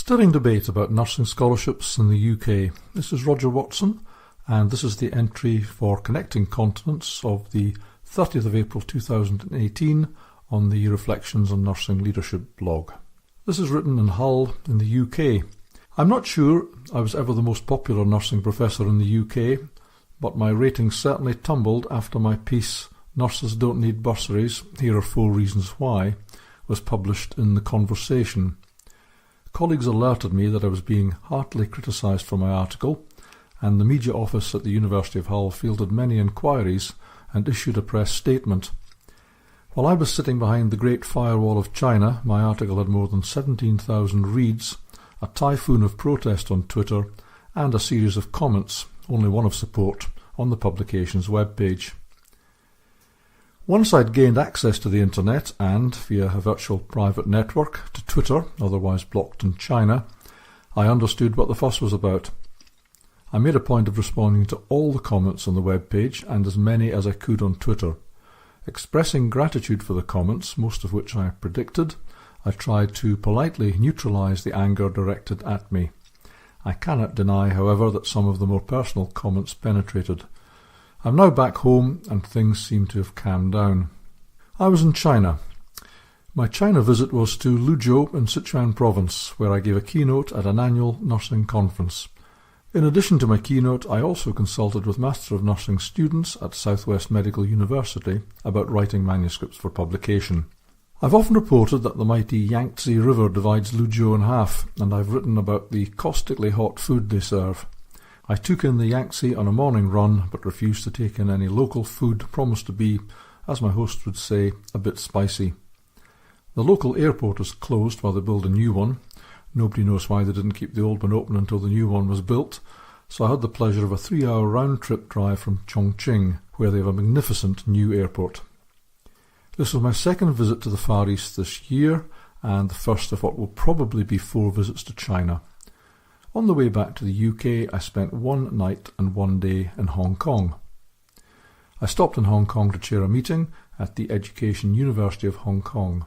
Stirring debate about nursing scholarships in the UK. This is Roger Watson, and this is the entry for Connecting Continents of the 30th of April 2018 on the Reflections on Nursing Leadership blog. This is written in Hull in the UK. I'm not sure I was ever the most popular nursing professor in the UK, but my ratings certainly tumbled after my piece, Nurses Don't Need Bursaries, Here Are 4 Reasons Why, was published in The Conversation. Colleagues alerted me that I was being heartily criticised for my article, and the media office at the University of Hull fielded many inquiries and issued a press statement. While I was sitting behind the Great Firewall of China, my article had more than 17,000 reads, a typhoon of protest on Twitter, and a series of comments, only one of support, on the publication's webpage. Once I'd gained access to the internet and, via a virtual private network, to Twitter, otherwise blocked in China, I understood what the fuss was about. I made a point of responding to all the comments on the webpage and as many as I could on Twitter. Expressing gratitude for the comments, most of which I predicted, I tried to politely neutralise the anger directed at me. I cannot deny, however, that some of the more personal comments penetrated. I'm now back home and things seem to have calmed down. I was in China. My China visit was to Luzhou in Sichuan province, where I gave a keynote at an annual nursing conference. In addition to my keynote, I also consulted with Master of Nursing students at Southwest Medical University about writing manuscripts for publication. I've often reported that the mighty Yangtze River divides Luzhou in half, and I've written about the caustically hot food they serve. I took in the Yangtze on a morning run, but refused to take in any local food promised to be, as my host would say, a bit spicy. The local airport is closed while they build a new one. Nobody knows why they didn't keep the old one open until the new one was built, so I had the pleasure of a 3-hour round-trip drive from Chongqing, where they have a magnificent new airport. This was my second visit to the Far East this year, and the first of what will probably be 4 visits to China. On the way back to the UK, I spent 1 night and 1 day in Hong Kong. I stopped in Hong Kong to chair a meeting at the Education University of Hong Kong.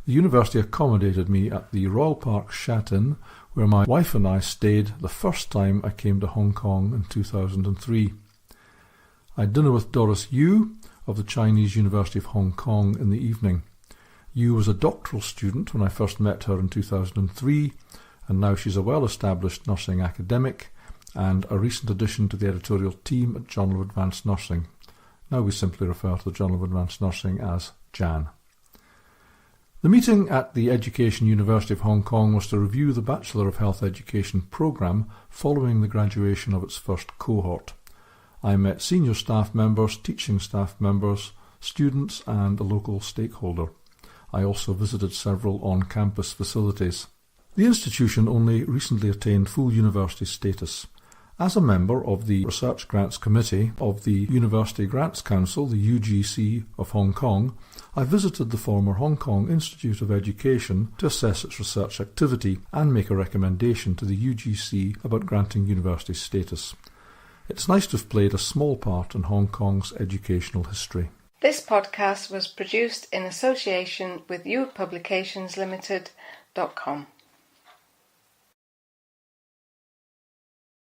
The university accommodated me at the Royal Park Shat Inn, where my wife and I stayed the first time I came to Hong Kong in 2003. I had dinner with Doris Yu of the Chinese University of Hong Kong in the evening. Yu was a doctoral student when I first met her in 2003, and now she's a well-established nursing academic and a recent addition to the editorial team at Journal of Advanced Nursing. Now we simply refer to the Journal of Advanced Nursing as JAN. The meeting at the Education University of Hong Kong was to review the Bachelor of Health Education programme following the graduation of its first cohort. I met senior staff members, teaching staff members, students and a local stakeholder. I also visited several on-campus facilities. The institution only recently attained full university status. As a member of the Research Grants Committee of the University Grants Council, the UGC of Hong Kong, I visited the former Hong Kong Institute of Education to assess its research activity and make a recommendation to the UGC about granting university status. It's nice to have played a small part in Hong Kong's educational history. This podcast was produced in association with youpublicationslimited.com.